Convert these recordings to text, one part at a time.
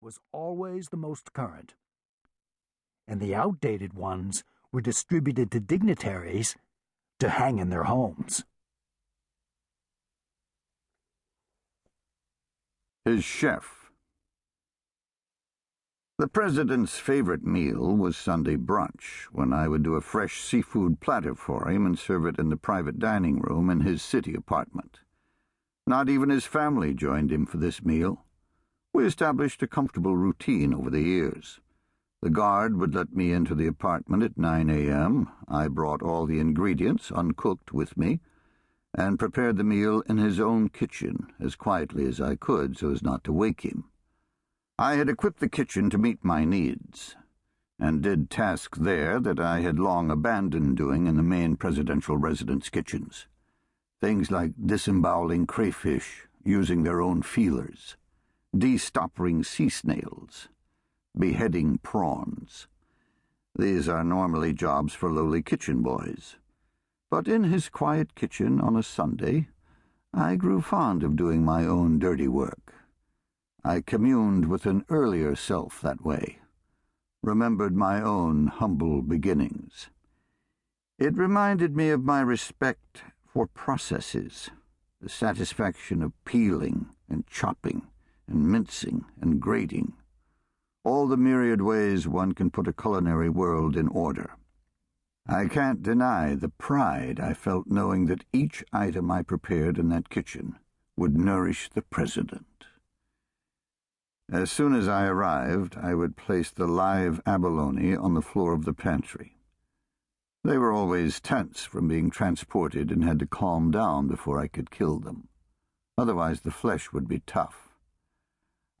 was always the most current, and the outdated ones were distributed to dignitaries to hang in their homes. His chef. The president's favorite meal was Sunday brunch, when I would do a fresh seafood platter for him and serve it in the private dining room in his city apartment. Not even his family joined him for this meal. We established a comfortable routine over the years. The guard would let me into the apartment at 9 a.m. I brought all the ingredients, uncooked, with me, and prepared the meal in his own kitchen, as quietly as I could so as not to wake him. I had equipped the kitchen to meet my needs, and did tasks there that I had long abandoned doing in the main presidential residence kitchens. Things like disemboweling crayfish, using their own feelers, destoppering sea snails, beheading prawns. These are normally jobs for lowly kitchen boys. But in his quiet kitchen on a Sunday, I grew fond of doing my own dirty work. I communed with an earlier self that way, remembered my own humble beginnings. It reminded me of my respect for processes, the satisfaction of peeling and chopping and mincing and grating, all the myriad ways one can put a culinary world in order. I can't deny the pride I felt knowing that each item I prepared in that kitchen would nourish the president. As soon as I arrived, I would place the live abalone on the floor of the pantry. They were always tense from being transported and had to calm down before I could kill them. Otherwise the flesh would be tough.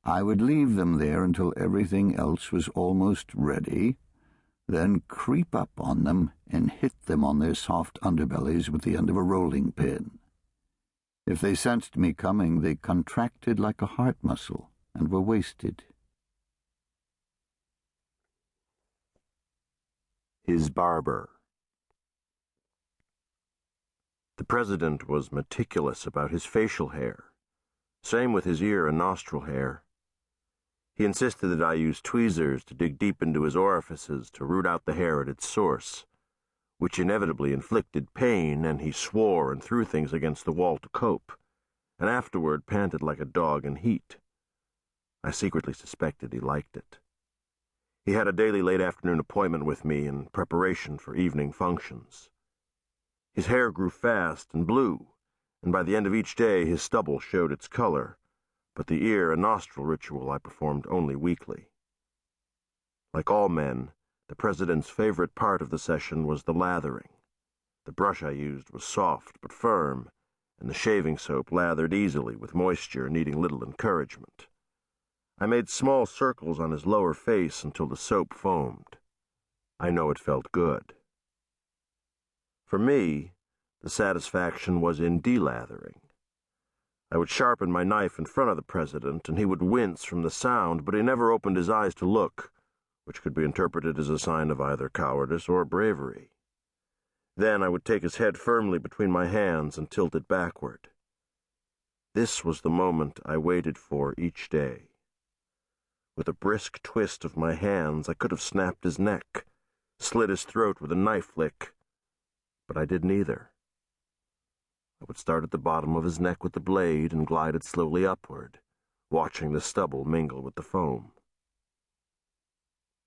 I would leave them there until everything else was almost ready, then creep up on them and hit them on their soft underbellies with the end of a rolling pin. If they sensed me coming, they contracted like a heart muscle and were wasted. His barber. The president was meticulous about his facial hair. Same with his ear and nostril hair. He insisted that I use tweezers to dig deep into his orifices to root out the hair at its source, which inevitably inflicted pain, and he swore and threw things against the wall to cope, and afterward panted like a dog in heat. I secretly suspected he liked it. He had a daily late afternoon appointment with me in preparation for evening functions. His hair grew fast and blue, and by the end of each day his stubble showed its color, but the ear and nostril ritual I performed only weekly. Like all men, the president's favorite part of the session was the lathering. The brush I used was soft but firm, and the shaving soap lathered easily with moisture needing little encouragement. I made small circles on his lower face until the soap foamed. I know it felt good. For me, the satisfaction was in delathering. I would sharpen my knife in front of the president, and he would wince from the sound, but he never opened his eyes to look, which could be interpreted as a sign of either cowardice or bravery. Then I would take his head firmly between my hands and tilt it backward. This was the moment I waited for each day. With a brisk twist of my hands, I could have snapped his neck, slit his throat with a knife flick, but I did neither. I would start at the bottom of his neck with the blade and glide it slowly upward, watching the stubble mingle with the foam.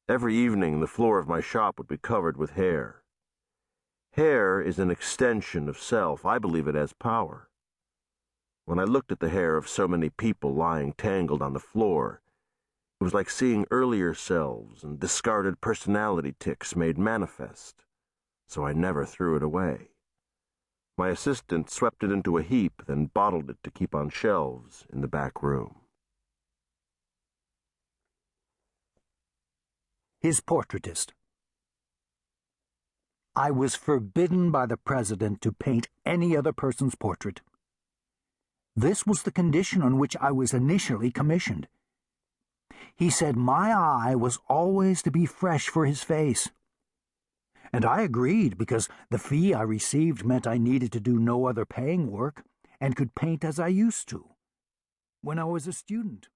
Every evening the floor of my shop would be covered with hair. Hair is an extension of self. I believe it has power. When I looked at the hair of so many people lying tangled on the floor, it was like seeing earlier selves and discarded personality tics made manifest, so I never threw it away. My assistant swept it into a heap, then bottled it to keep on shelves in the back room. His portraitist. I was forbidden by the president to paint any other person's portrait. This was the condition on which I was initially commissioned. He said my eye was always to be fresh for his face. And I agreed because the fee I received meant I needed to do no other paying work and could paint as I used to when I was a student.